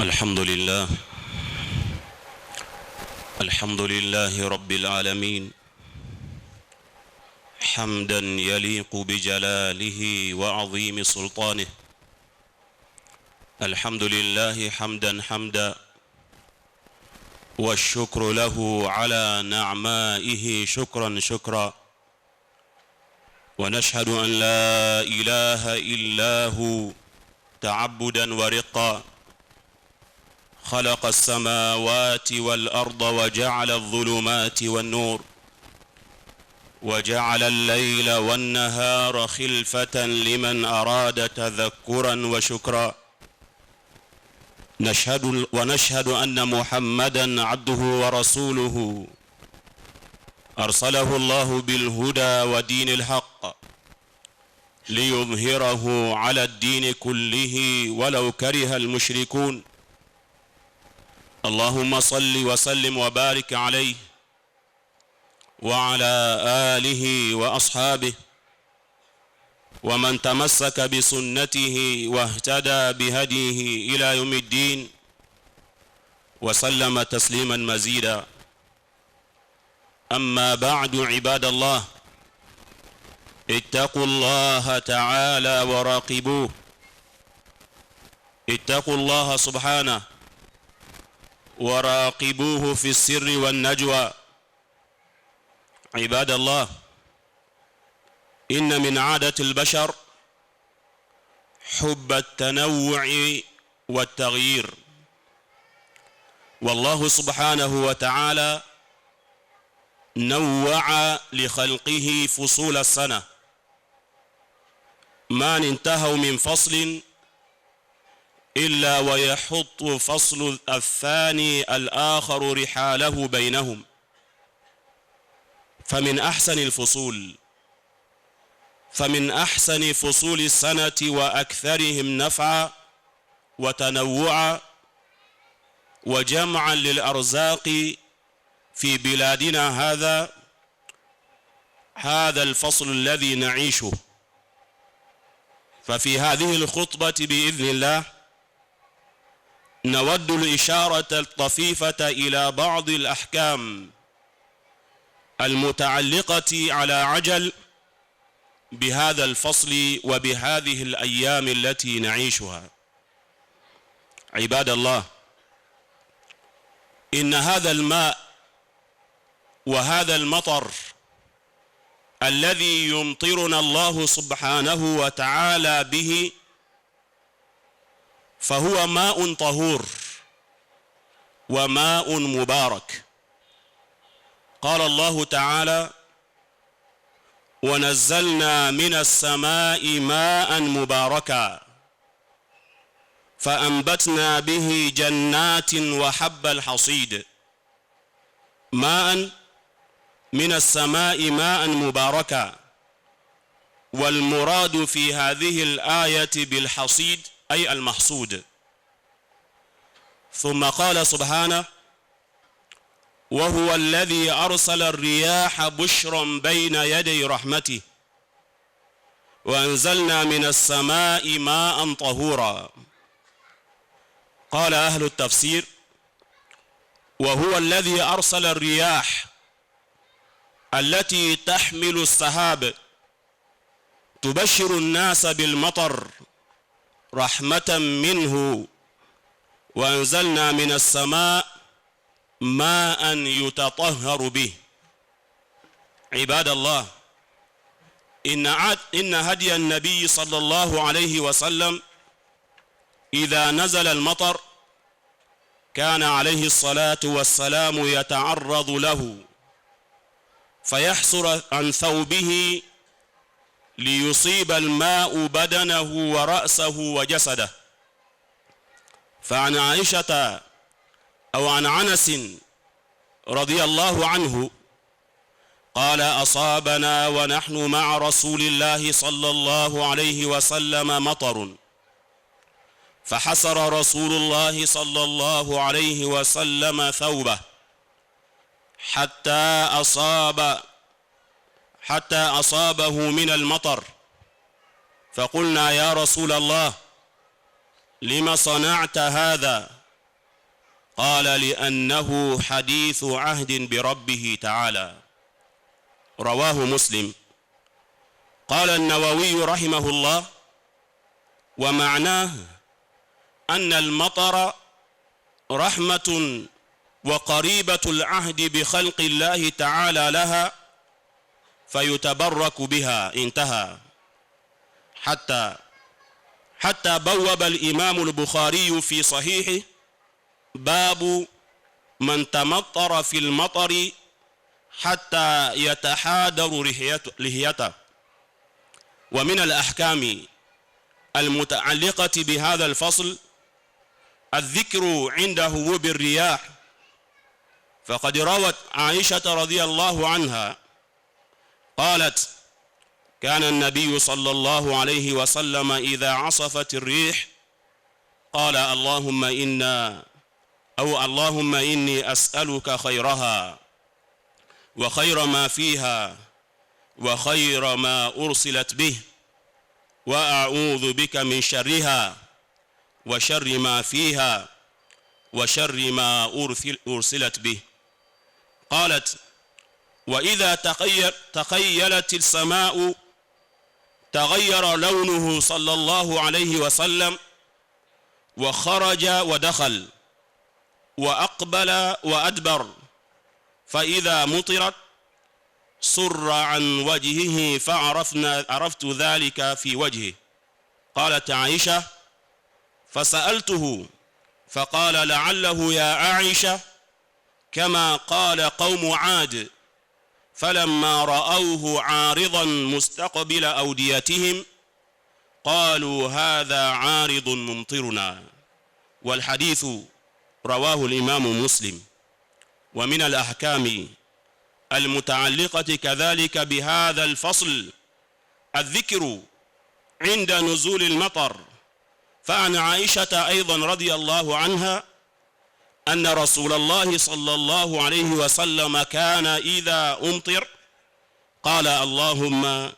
الحمد لله رب العالمين، حمدا يليق بجلاله وعظيم سلطانه. الحمد لله حمدا والشكر له على نعمائه شكرا، ونشهد أن لا إله إلا هو تعبدا ورقا، خلق السماوات والأرض وجعل الظلمات والنور، وجعل الليل والنهار خلفة لمن أراد تذكرا وشكرا. ونشهد أن محمدا عبده ورسوله، أرسله الله بالهدى ودين الحق ليظهره على الدين كله ولو كره المشركون. اللهم صل وسلم وبارك عليه وعلى آله وأصحابه ومن تمسك بسنته واهتدى بهديه إلى يوم الدين، وسلم تسليما مزيدا. أما بعد، عباد الله، اتقوا الله تعالى وراقبوه. اتقوا الله سبحانه وراقبوه في السر والنجوى. عباد الله، إن من عادة البشر حب التنوع والتغيير، والله سبحانه وتعالى نوع لخلقه فصول السنة، ما انتهوا من فصل إلا ويحط فصل الثاني الآخر رحاله بينهم. فمن أحسن فصول السنة وأكثرهم نفعا وتنوعا وجمعا للأرزاق في بلادنا هذا الفصل الذي نعيشه. ففي هذه الخطبة بإذن الله نود الإشارة الطفيفة إلى بعض الأحكام المتعلقة على عجل بهذا الفصل وبهذه الأيام التي نعيشها. عباد الله، إن هذا الماء وهذا المطر الذي يمطرنا الله سبحانه وتعالى به فهو ماء طهور وماء مبارك. قال الله تعالى: ونزلنا من السماء ماء مباركا فأنبتنا به جنات وحب الحصيد. ماء من السماء ماء مباركا، والمراد في هذه الآية بالحصيد أي المحصود. ثم قال سبحانه: وهو الذي أرسل الرياح بشرا بين يدي رحمته وأنزلنا من السماء ماء طهورا. قال أهل التفسير: وهو الذي أرسل الرياح التي تحمل السحاب تبشر الناس بالمطر رحمة منه، وأنزلنا من السماء ماء يتطهر به. عباد الله، إن هدي النبي صلى الله عليه وسلم إذا نزل المطر كان عليه الصلاة والسلام يتعرض له فيحسر عن ثوبه ليصيب الماء بدنه ورأسه وجسده. فعن عائشة أو عن أنس رضي الله عنه قال: أصابنا ونحن مع رسول الله صلى الله عليه وسلم مطر، فحسر رسول الله صلى الله عليه وسلم ثوبه حتى أصابه من المطر، فقلنا: يا رسول الله، لم صنعت هذا؟ قال لأنه حديث عهد بربه تعالى، رواه مسلم. قال النووي رحمه الله: ومعناه أن المطر رحمة وقريبة العهد بخلق الله تعالى لها فيتبرك بها. انتهى. حتى بوب الإمام البخاري في صحيحه باب من تمطر في المطر حتى يتحادر لحيته. ومن الأحكام المتعلقة بهذا الفصل الذكر عند هبوب الرياح، فقد روت عائشة رضي الله عنها قالت: كان النبي صلى الله عليه وسلم إذا عصفت الريح قال: اللهم إني أسألك خيرها وخير ما فيها وخير ما أرسلت به، وأعوذ بك من شرها وشر ما فيها وشر ما أرسلت به. قالت: وإذا تخيلت السماء تغير لونه صلى الله عليه وسلم وخرج ودخل وأقبل وأدبر، فإذا مطرت سر عن وجهه عرفت ذلك في وجهه. قالت عائشة: فسألته فقال: لعله يا عائشة كما قال قوم عاد فلما رأوه عارضا مستقبل أوديتهم قالوا: هذا عارض ممطرنا. والحديث رواه الإمام مسلم. ومن الأحكام المتعلقة كذلك بهذا الفصل الذكر عند نزول المطر، فعن عائشة أيضا رضي الله عنها أن رسول الله صلى الله عليه وسلم كان إذا أمطر قال: اللهم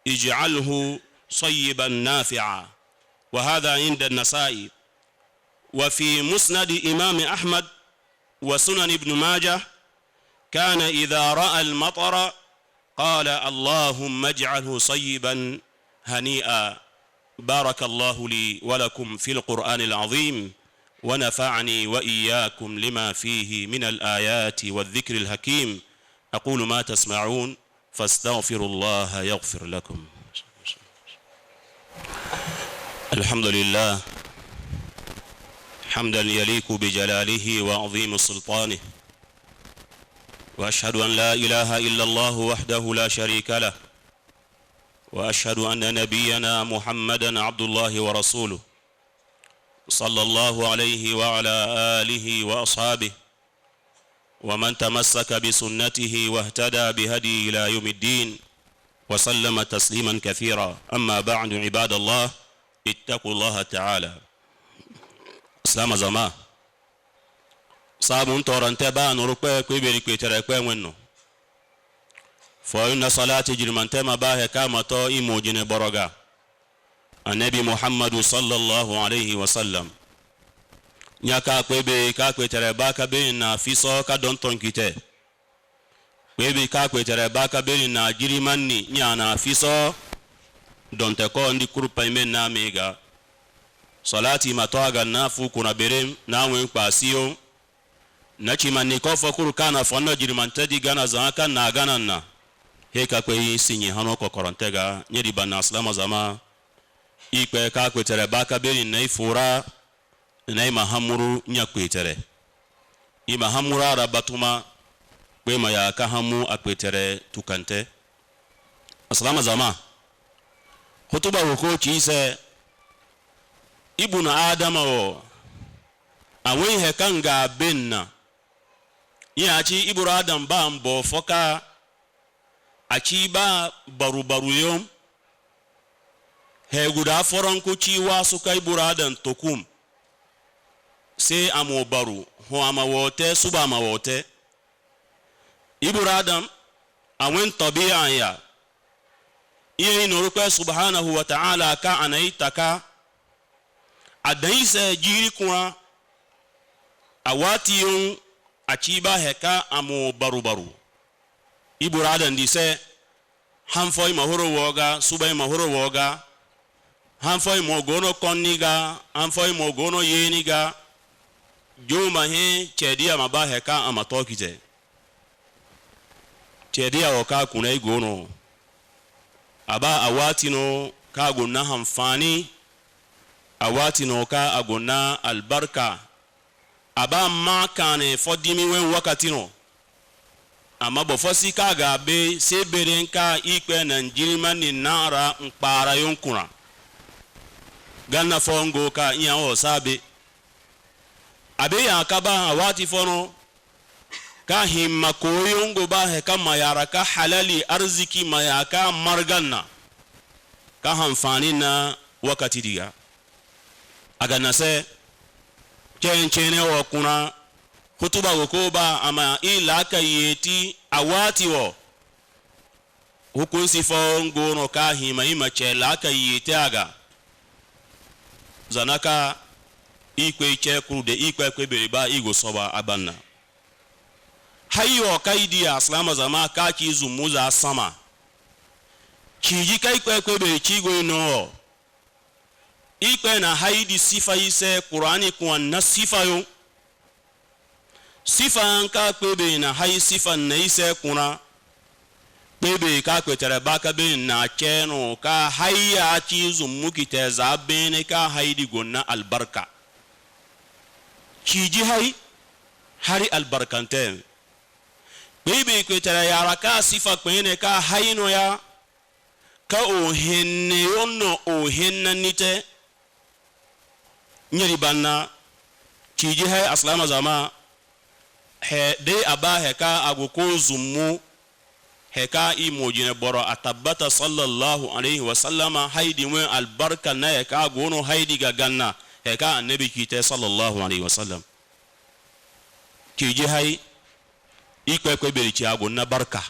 اجعله صيبا نافعا. وهذا عند النسائي. وفي مسند إمام أحمد وسنن ابن ماجه كان إذا رأى المطر قال: اللهم اجعله صيبا هنيئا. بارك الله لي ولكم في القرآن العظيم، ونفعني وإياكم لما فيه من الآيات والذكر الحكيم. أقول ما تسمعون فاستغفروا الله يغفر لكم. الحمد لله حمدا يليق بجلاله وعظيم سلطانه، وأشهد أن لا إله إلا الله وحده لا شريك له، وأشهد أن نبينا محمدا عبد الله ورسوله صلى الله عليه وعلى آله وأصحابه ومن تمسك بسنته واهتدى بهدي إلى يوم الدين وسلم تسليما كثيرا. أما بعد، عباد الله اتقوا الله تعالى. اسلام زمان صابون تورنتي بان ركوي كويبري كويتري كوينو فإن صلاة جرمانتي ما باه كامتو إيموجين بروغا النبي محمد صلى الله عليه وسلم nyaka kwebe ka kwetere baka be na fiso ka don tonkite kwebe ka kwetere baka be na jirimanni nya na fiso don te ko ndi kurupa ime na mega salati matoaga na fu kuna berem na wen pasio na chimani ko fokuru kana fono jirimante di gana zanaka na gana na heka kwe sinyi hano ko korontega nyedi bana aslama zama ikwe ka kwetere baka be na ifura na ima hamuru nya kwetere ima hamura rabatuma kwe ma ya ka hamu akwetere tukante. Aslama zama hutuba huko chise ibnu adama o awen he kanga benna yachi ibnu adam ba mbo foka achi ba baru yom he guda foron ko chi wasu kai ibnu adam tokum se amo baru ho amawote suba amawote ibnu adam awen tabi'a ya iye inorukwe subhanahu wa ta'ala ka anaitaka adaisa jiri kwa awati yon achiba heka amo baru ibura ndise hanfoy mahoro woga subay mahoro woga hanfoy mogono konniga hanfoy mogono yeniga juma he chedia maba heka amatokite chedia oka kunai gono aba awati no ka gonna hanfani awati no ka agonna albarka aba makane fodimi wen wakati no ama bofosi ka ga be sebere nka ikpe na njirima ni nara mkpara yonkuna ganna fongo ka iya o sabe abe ya akaba awati fono ka himma koyongo ba he kama yaraka halali arziki mayaka marganna ka hanfani na wakati diga aga nase chene wa kuna hutuba gokoba ama ila kayeti awati wo hukunsi fongo no ka hima ima chela kayeti aga zanaka ikwe chekuru de ikwe kweberiba igo soba abanna hayo kaidi ya aslama zama ka kizu muza sama chiji kai kweberi chigo no ikwe na haidi sifa ise Qur'ani kwa na sifa yo sifa nka kwebe na hayi sifa na ise kuna kwebe ka kwetere baka be na cheno ka hayya chizu mukite za bene ka haidi gonna albarka chiji hay hari albarkante kwebe kwetere yaraka sifa kwene ka hayino ya ka ohenne yono ohenna nite nyeri banna chiji hay aslama zama he de aba heka aguko zummu heka imojine boro atabata sallallahu alaihi wasallama haidi wen albarka na heka gono haidi ga ganna heka annabi kite sallallahu alaihi wasallam chiji hay ikwe berichi ago na barka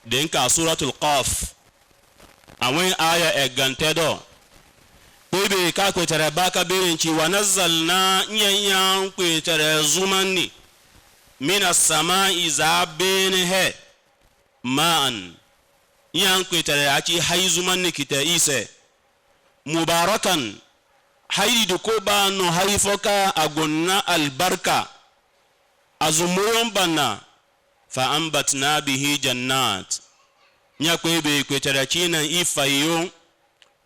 denka suratul qaf awen aya egantedo bebe ka kwetere baka berinchi wanazzalna nyanyan kwetere zumanni minas samai zabene he maan nyan kwetere achi hay zumanni kite ise mubarakan haydi dukoba no hayfoka agonna albarka azumuyon banna fa ambatna bihi jannat nyakwebe kwetere china ifayo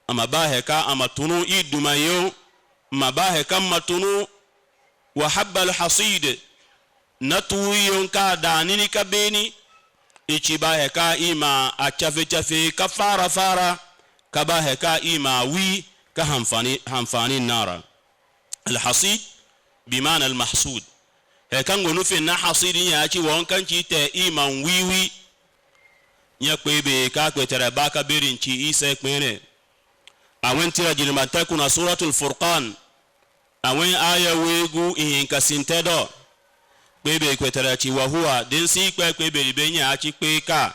amabaheka amatunu idumayo mabaheka matunu wa habbal hasid natuyon ka danini kabeni ichibaheka ima achafe kafara fara kabaheka ima wi ka hanfani nara alhasid bimana almahsud hekango nufi na hasidi yachi wonkanchi te ima wiwi nyakwebe ka kwetere baka berinchi ise kpene awen tira jilimata kuna suratul furqan awen aya wegu ihinka sintedo kwebe kwetere chi wa huwa densi kwebe libenya achi kweka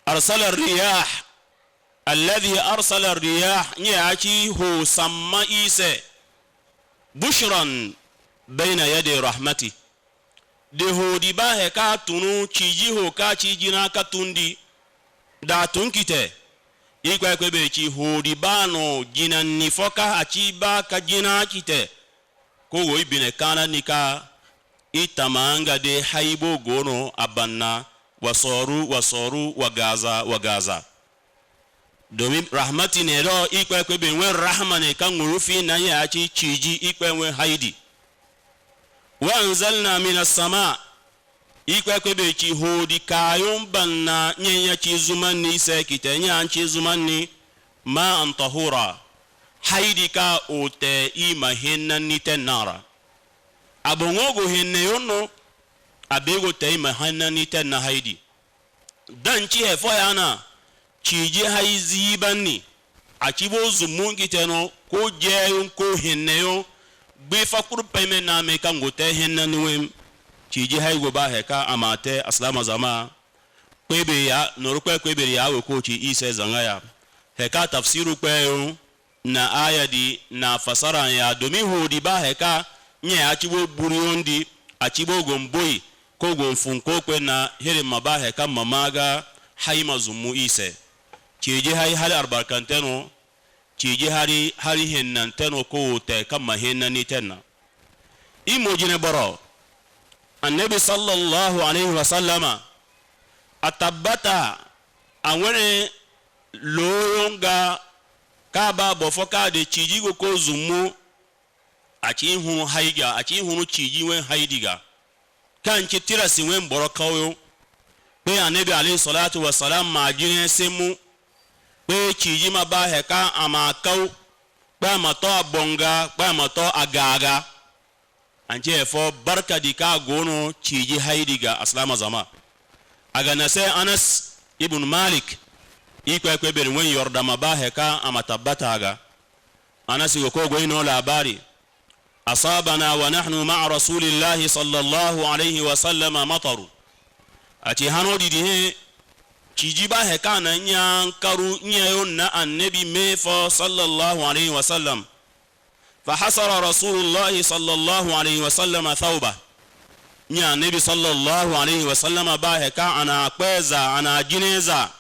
arsala riyah alladhi arsala riyah nyachi hu samma ise bushran baina yadi rahmati de hodi ba heka tunu chiji ho ka chiji na katundi da tunkite ikwe kwebe chi hodi bano jina nifoka achiba ka jina kite ko wo ibine kana nika itamanga de haibo gono abanna wasoru wagaza domin rahmati ne ro ikwe kwebe wen rahmane kan ngurufi na ya achi chiji ikwe wen haidi wa anzalna minas sama ikwe kwebe chi hodi kayon banna nyenya chi zumanni ise kitenya anchi zumanni ma antahura haidi ka ote ima henna nite nara abongogo henne yono abego te ima henna nite na haidi dan chi hefo yana chiji haizi banni achibo zumungi teno ko jeyon ko henne yo gbe fakuru peme na me ka ngote henna niwem chiji haigo ba heka amate aslama zama kwebe ya norukwe kwebe ya we ko chi ise zanga ya heka tafsiru kweyo na aya di na fasara ya domi hodi ba heka nye achibo buriondi achibo gomboi ko gonfunko kwe na hiri mabahe ka mamaga haima zumu ise chiji hai hali arbarkanteno chiji hari hennanteno ko te kama hennani tenna imojine boro annabi sallallahu alaihi wasallama atabata awene loyonga kaba bofoka de chiji go ko zumu achi hunu haiga achi hunu chiji wen haidiga kan kitira siwen borokawo pe annabi alayhi salatu wassalam ma jine semu pe chiji ma ba heka ama kaw pe ma to abonga pe ma to agaga anje efo barka dika gono chiji haidiga aslama zama aga nase Anas ibn Malik ikwe kwe beri wen yorda ma ba heka ama tabata aga Anas yoko go ino labari أصابنا ونحن مع رسول الله صلى الله عليه وسلم مطر أتي هانو دي تجيبا هكانا نيانكرو نيون النبي ميفا صلى الله عليه وسلم فحصر رسول الله صلى الله عليه وسلم ثوبه نيا النبي صلى الله عليه وسلم باهكا أنا قيزا أنا جنيزا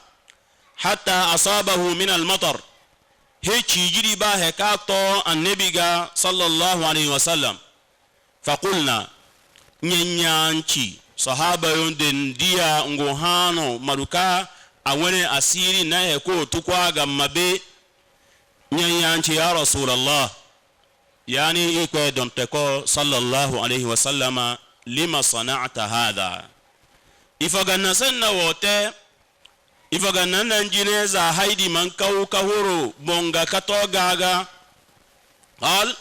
حتى أصابه من المطر he chijiri ba hekato annabiga sallallahu alaihi wasallam faqulna nyanyanchi sahaba yonden dia ngohano maruka awene asiri na heko tukwa ga mabe nyanyanchi ya rasulullah yani ikwe donteko sallallahu alaihi wasallama lima sana'ta hadha ifaganna sanna wote ifaganna nanjineza haidi mankau kahuru bonga katogaga قال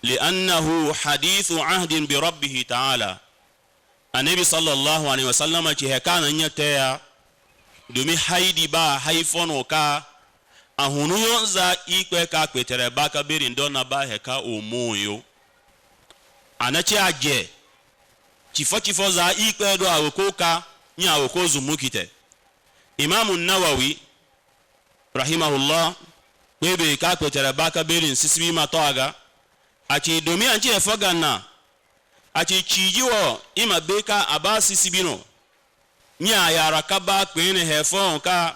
لأنه حديث عهد بربه تعالى النبي صلى الله عليه وسلم كان نيتيا دومي haidi ba haifon ka ahunu za ikwe ka kwetere baka biri ndona ba heka omoyo anachi aje chifo za ikwe do awokoka nya awokozu mukite Imam an-Nawawi rahimahullah bebe ka kwetere baka biri nsisibi matoaga achi domi anchi efogana achi chijiwo ima beka abasi sibino nya yara kaba kwene hefon ka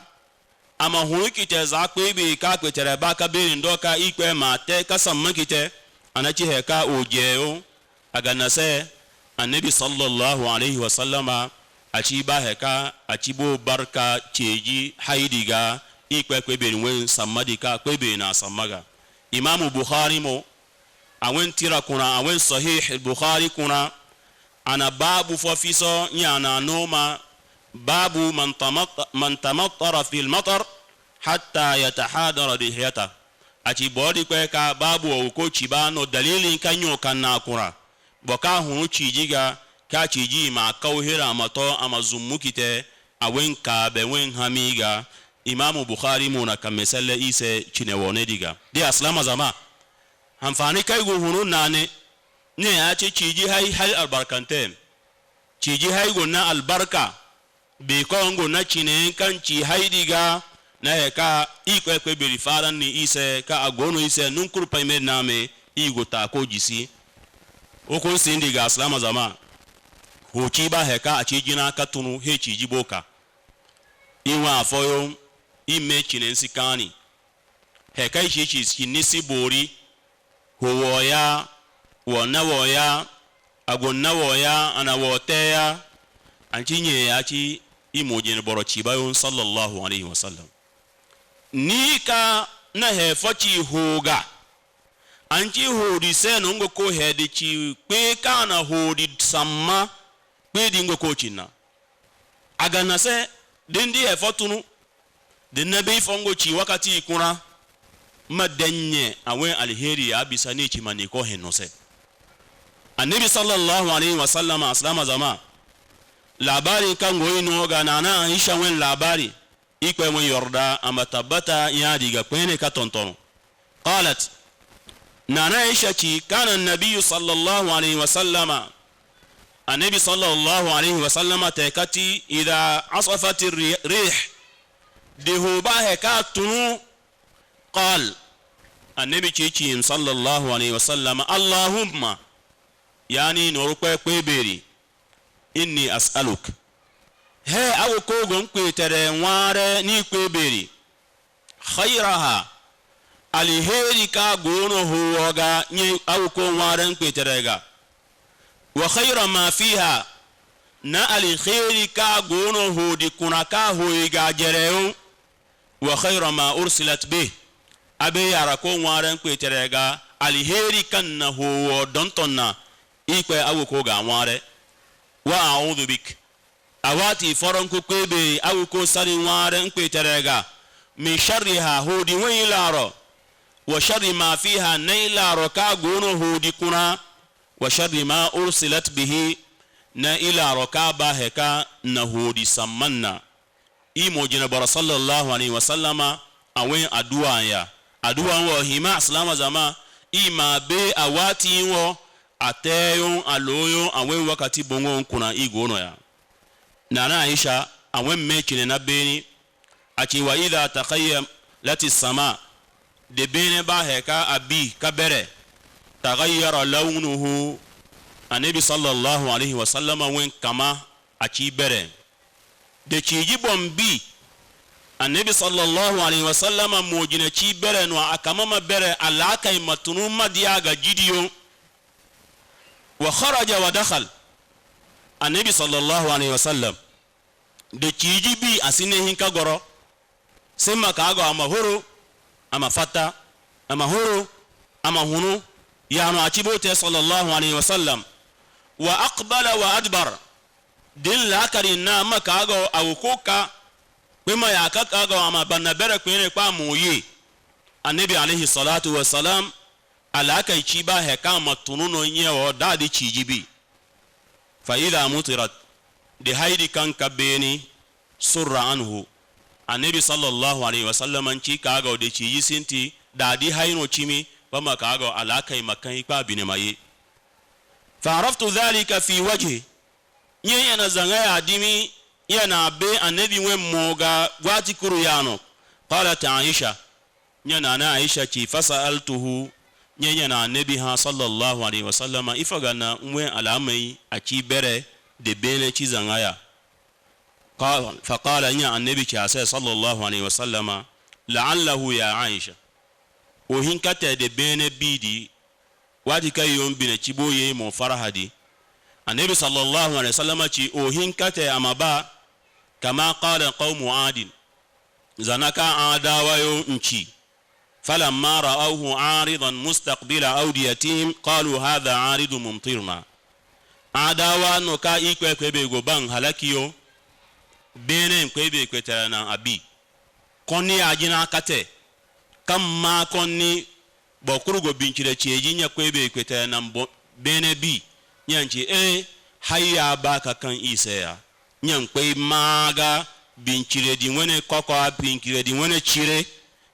ama hurukite za kwebe ka kwetere baka biri ndoka ikwe mate kasamakite anachi heka ojeo aganase annabi sallallahu alaihi wasallama achi ba heka achibo barka cheji haidiga ikwe kwebe nwen samadika kwebe na samaga Imam Bukhari mo awen tira kuna awen sahih Bukhari kuna ana babu fofiso nyana noma babu man tamattara fil matar hatta yatahadara dihiyata achi bodi kweka babu ko chibano dalili kanyo kana kuna boka hunu chijiga ka chiji ma kauhira mato amazumukite awen ka bewen hamiga Imam Bukhari muna kamesele ise chinewone diga di aslama zama hamfani kai go hunu nane ne ya ce ciji hai hal albarkante ciji hai go na albarka be ko ngo na chine kan ci hai diga na heka ikwe kwe beri faran ni ise ka agono ise nunkuru payme name igo ta ko jisi o ko sin diga aslama zama ho ci ba heka a ciji na katunu he ciji boka iwa afoyo ime chinensi kani heka ishi nisi bori huwoya wonawoya agonnawoya anawoteya anchinye yachi imojene boro chibayon sallallahu alaihi wasallam nika na hefochi hoga anchi hodi seno ngo ko hedi chi pe kana hodi samma pe dingo ko china agana se dindi hefotunu de nabi fongo chi wakati ikuna madenye awen alheri abisa ne chi mani ko henose annabi sallallahu alaihi wasallam aslama zama labari kan goyino ga nana Aisha wen labari ikwe wen yorda amatabata ya diga kwene ka tontono qalat nana Aisha chi kana an-nabiy sallallahu alaihi wasallam annabi sallallahu alaihi wasallam takati idha asafat ar-rih dihuba hekatunu قال النبي تشيم صلى الله عليه وسلم اللهم yani norukwe kweberi inni as'aluk he awuko gon kwetere nware ni kweberi khairaha aliheri ka gono huwoga nye awuko nware kwetere ga wa khaira ma fiha na aliheri ka gono hudi kuna ka hoiga jereo wa khaira ma ursilat bih abe yara ko nware kwetere ga aliheri kan na huwo dontonna ikwe awuko ga nware wa a'udhu bik awati foron ko kwebe awuko sari nware kwetere ga min sharriha hudi wailaro wa sharri ma fiha nailaro ka gono hudi kuna wa sharri ma ursilat bihi na ilaro ka ba heka na hudi samanna imo jina bara sallallahu alaihi wasallama awen aduwa ya aduwa wo hima salama zama ima be awati wo ateyo aloyo awen wakati bongo kuna igono ya nana Aisha awen mechine na beni achi wa idha taqayyam lati sama de bene ba heka abi kabere taghayyara lawnuhu anabi sallallahu alaihi wasallam wen kama achi bere de chiji bombi anabi sallallahu alaihi wasallam mojina chi bere no akama ma bere alaka matunu madiaga jidiyo wa kharaja wa dakhal anabi sallallahu alaihi wasallam de chiji bi asine hinka goro sema kago amahoro amafata amahoro amahunu yano achibote sallallahu alaihi wasallam wa aqbala wa adbar din la karina makago awukoka kwema yakakago amabanna bere kwene kwa muyi anabi alaihi salatu wasalam alaka ichiba heka matununo nyewo dadi chijibi fa idha mutirat de haidi kan kabeni surra anhu anabi sallallahu alaihi wasallam anchi kago de chiji sinti dadi haino chimi bama kago alaka imakan ikpa binemaye فعرفت ذلك في وجهه يانا زغايا ديمي يانا بي النبي وموغا واتي كريانو قالت عائشه يانا انا عائشه تي فسالته يانا النبي صلى الله عليه وسلم افغنا وين علامي اكي بره de bene ci zangaya قال فقال يا النبي صلى الله عليه وسلم لعله يا عائشه وهنكته de bene bidi wadi kai yombi na chiboye mo farahadi anabi sallallahu alaihi wasallam ci o hinkate amaba kama qala qaumu adin zanaka adawa yo nchi falamma ra'awhu aridan mustaqbila awdiyatihim qalu hadha aridu mumtirna adawa no ka ikwe kwebe go ban halakiyo bene kwebe kwetara na abi konni ajina kate kamma konni bokurugo binchire chieji nya kwebe kwetara na bene bi nyanchi hayya baka kan isaya nyan kwe maga binchire di wene koko binchire di wene chire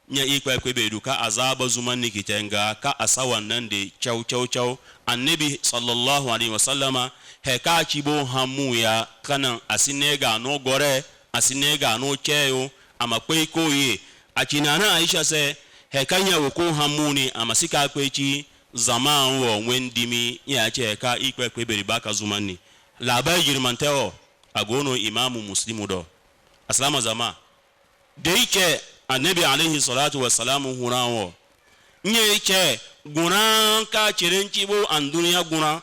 nya ikwe kwebe duka azaba zumanni kitenga ka asawan nande chau annabi sallallahu alaihi wasallama heka chibo hamu ya kana asinega no gore asinega no cheyo ama kwe koye achinana Aisha se hekanya woko hamuni amasika kwechi zaman wo wendimi ya cheka ikwe kweberi baka zumani labai jirmanteo agono imamu muslimu do aslama zama deike annabi alaihi salatu wassalamu hunawo nye guna ka chirenchibo andunia guna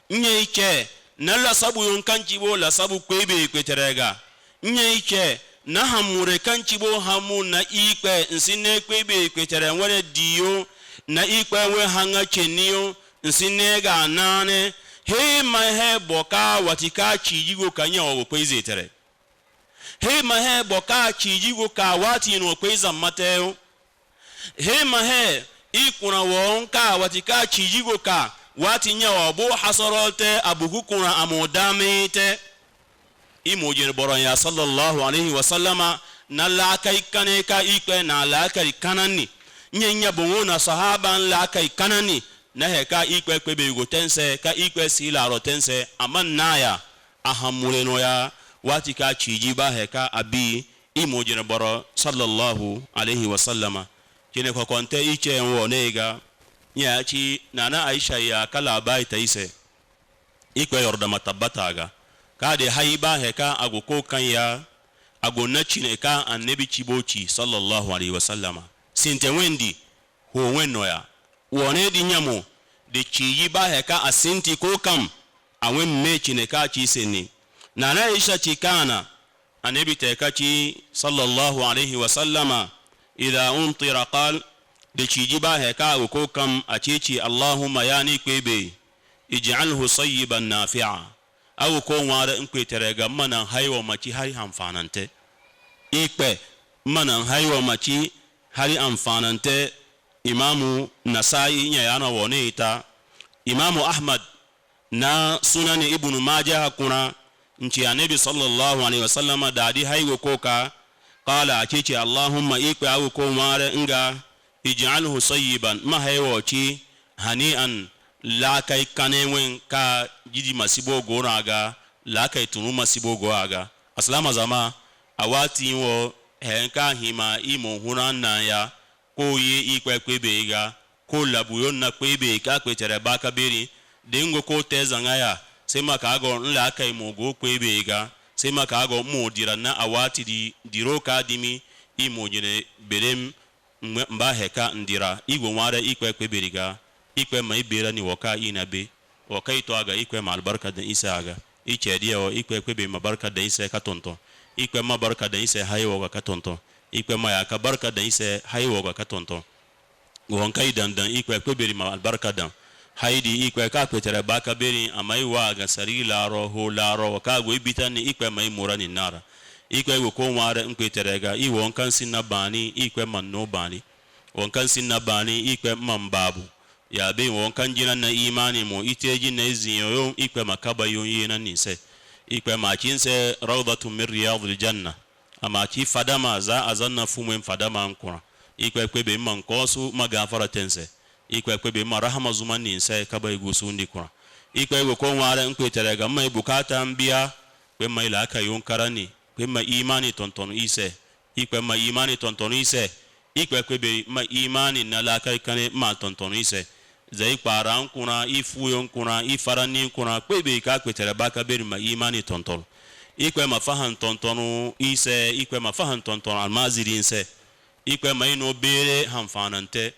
nye nala sabu yonkanchibo la sabu kwebe kweterega nye na hamure kanchibo hamu na ikwe nsine kwebe kwetere nwere diyo na ikwe we hanga chenio nsine ga nane he ma he boka watika chijigo kanya wo kweze tere he ma he boka chijigo ka wati no kweza mateo he ma he ikuna wonka watika chijigo ka wati nya wo bo hasorote abukukuna amodamete imojin boron ya sallallahu alaihi wasallama na lakai kane ka ikwe na lakai kanani nyenya bongo na sahaba lakai kanani na heka ikwe kwebe gotense ka ikwe sila rotense amanaya ahamuleno ya watika chijiba heka abi imojin boro sallallahu alaihi wasallama kine ko konte iche wo nega nyachi nana Aisha ya kala bai taise ikwe yorda matabataga ka de haiba heka agoko kanya agonna chine ka annabi chibochi sallallahu alaihi wasallama sinte wendi ho wenno ya wone di nyamo de chiyi ba heka asinti ko kam awen me chine ka chi seni na Aisha chikana annabi teka chi sallallahu alaihi wasallama idha untira qal de chiji ba heka agoko kam achichi Allahumma yani kwebe ij'alhu sayyiban nafi'a aw ko wara nkwetere ga manan haiwa machi hari amfanante ikpe manan haiwa machi hari amfanante imamu Nasai nya yana wone ita imamu Ahmad na sunan ibn Majah kuna nchi annabi sallallahu alaihi wasallam dadi haiwa koka qala achichi Allahumma ikpe aw ko wara nga ij'alhu sayyiban ma haiwa chi hani'an la kai kanewen ka jidi masibo go aga la kai tunu masibo go aga aslama zama awati wo henka hima imo hunan na ya ko ye ikwe kwebe ga ko labuyon na kwebe ka kwetere baka beri dengo ko tezanga ya sema ka go nla kai mo go kwebe ga sema ka go mo dira na awati diro ka dimi imo jine berem mba heka ndira igwo nware ikwe kwebe ga ikwe mai bera ni waka inabe wakai to aga ikwe ma albarka da isa aga iche dia o ikwe kwebe ma barka da isa ka tonto ikwe ma barka da isa hayo ga ka tonto ikwe ma ya ka barka da isa hayo ga ka tonto wonkai dandan ikwe kwebe ma albarka dan haidi ikwe ka kwetere baka beri amai wa ga sari laro ho laro waka go ibitani ikwe mai murani nara ikwe go ko ware nkwetere ga i wonkan sinna bani ikwe man no bani wonkan sinna bani ikwe mambabu ya be won kan jina na imani mo iteji na izinyo ikwe makaba yon yena nise ikwe machinse rawdatu min riyadil janna ama chi fadama za azanna fumwen fadama ankura ikwe kwebe man kosu magafara tense ikwe kwebe ma rahama zuma nise kaba igusu ndikura ikwe go ko ware nkwetere ga mai bukata mbia kwe mai la aka yon karani kwe ma imani tonton ise ikwe ma imani tonton ise ikwe kwebe ma imani na la aka kane ma tonton ise zai kpara nkuna ifuyo nkuna ifarani nkuna kwebe ka kwetere baka beri ma imani tontol ikwe mafahan tontonu ise ikwe mafahan tonton almaziri nse ikwe maino bere hamfanante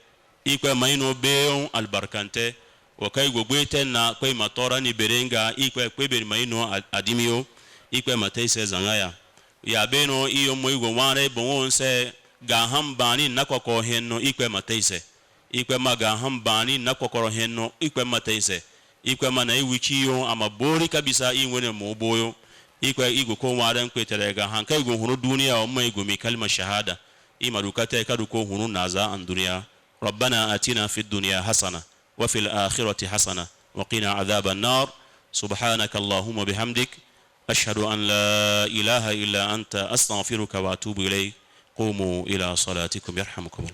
ikwe maino beon albarkante wakai gogwete na kwe matora ni berenga ikwe kwebe maino adimio ikwe mateise zangaya ya beno iyo moigo ware bonse ga hambani nakoko henno ikwe mateise ikwe maga hambani na kokoro henno ikwe mateise ikwe mana iwichi yo amabori kabisa inwene moboyo ikwe igo ko ware nkwetere ga hanka igo hunu dunia o mai go mi kalma shahada imadukate kadu ko hunu naza an dunia rabbana atina fid dunya hasana wa fil akhirati hasana wa qina adhaban nar subhanaka allahumma bihamdik ashhadu an la ilaha illa anta astaghfiruka wa atubu ilayk qumu ila salatikum yarhamukum